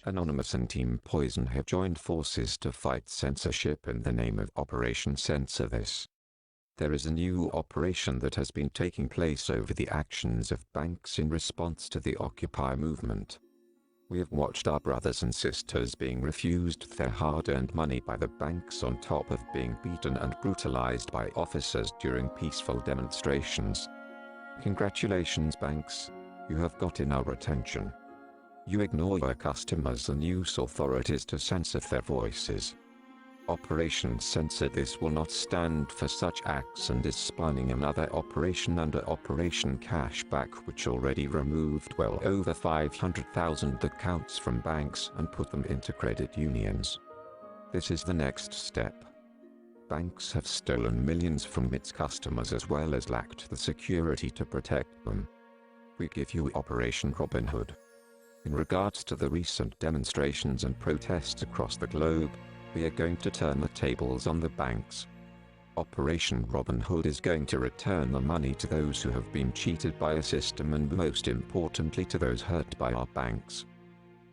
Anonymous and Team Poison have joined forces to fight censorship in the name of Operation Censor This. There is a new operation that has been taking place over the actions of banks in response to the Occupy movement. We have watched our brothers and sisters being refused their hard-earned money by the banks, on top of being beaten and brutalized by officers during peaceful demonstrations. Congratulations, banks, you have gotten our attention. You ignore your customers and use authorities to censor their voices. Operation Censor This will not stand for such acts and is spawning another operation under Operation Cashback, which already removed well over 500,000 accounts from banks and put them into credit unions. This is the next step. Banks have stolen millions from its customers as well as lacked the security to protect them. We give you Operation Robin Hood. In regards to the recent demonstrations and protests across the globe, we are going to turn the tables on the banks. Operation Robin Hood is going to return the money to those who have been cheated by a system, and most importantly to those hurt by our banks.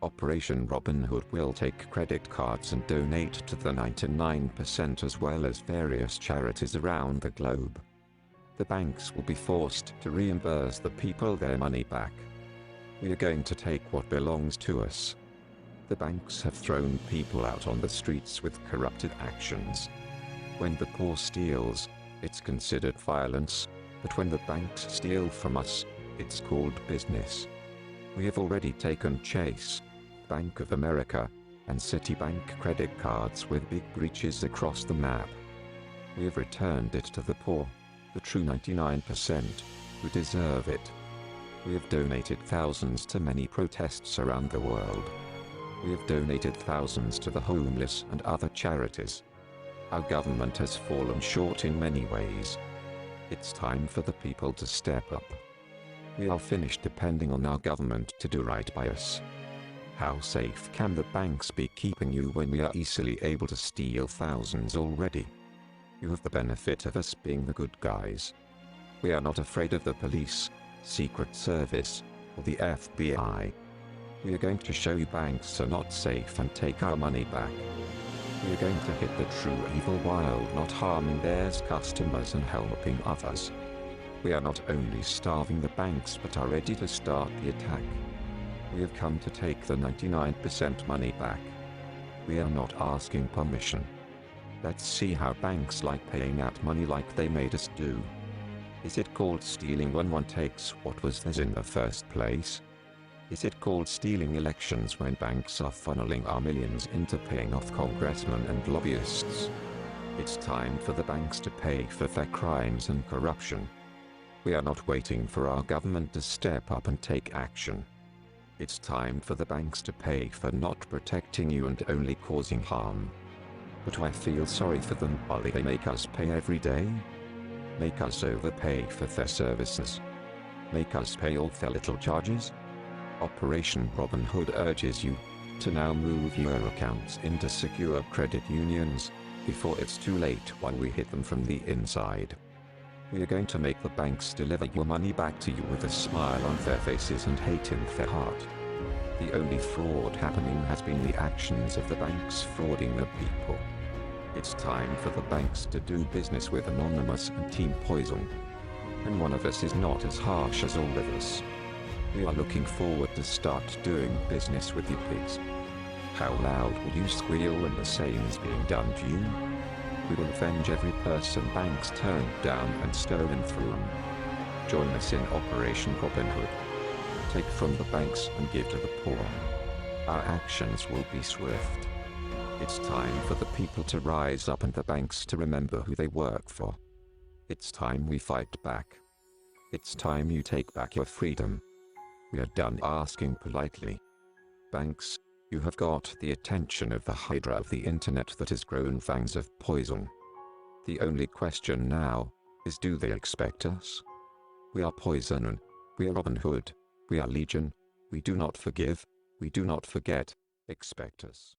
Operation Robin Hood will take credit cards and donate to the 99% as well as various charities around the globe. The banks will be forced to reimburse the people their money back. We are going to take what belongs to us. The banks have thrown people out on the streets with corrupted actions. When the poor steals, it's considered violence, but when the banks steal from us, it's called business. We have already taken Chase, Bank of America, and Citibank credit cards with big breaches across the map. We have returned it to the poor, the true 99%, who deserve it. We have donated thousands to many protests around the world. We have donated thousands to the homeless and other charities. Our government has fallen short in many ways. It's time for the people to step up. We are finished depending on our government to do right by us. How safe can the banks be keeping you when we are easily able to steal thousands already? You have the benefit of us being the good guys. We are not afraid of the police, Secret Service, or the FBI. We are going to show you banks are not safe and take our money back. We are going to hit the true evil while not harming their customers and helping others. We are not only starving the banks but are ready to start the attack. We have come to take the 99% money back. We are not asking permission. Let's see how banks like paying out money like they made us do. Is it called stealing when one takes what was theirs in the first place? Is it called stealing elections when banks are funneling our millions into paying off congressmen and lobbyists? It's time for the banks to pay for their crimes and corruption. We are not waiting for our government to step up and take action. It's time for the banks to pay for not protecting you and only causing harm. But I feel sorry for them while they make us pay every day. Make us overpay for their services. Make us pay all their little charges. Operation Robin Hood urges you to now move your accounts into secure credit unions before it's too late while we hit them from the inside. We are going to make the banks deliver your money back to you with a smile on their faces and hate in their heart. The only fraud happening has been the actions of the banks frauding the people. It's time for the banks to do business with Anonymous and Team Poison. And one of us is not as harsh as all of us. We are looking forward to start doing business with you pigs. How loud will you squeal when the same is being done to you? We will avenge every person banks turned down and stolen from them. Join us in Operation Robin Hood. Take from the banks and give to the poor. Our actions will be swift. It's time for the people to rise up and the banks to remember who they work for. It's time we fight back. It's time you take back your freedom. We are done asking politely. Banks, you have got the attention of the hydra of the internet that has grown fangs of poison. The only question now is, do they expect us? We are Poison and we are Robin Hood. We are Legion. We do not forgive. We do not forget. Expect us.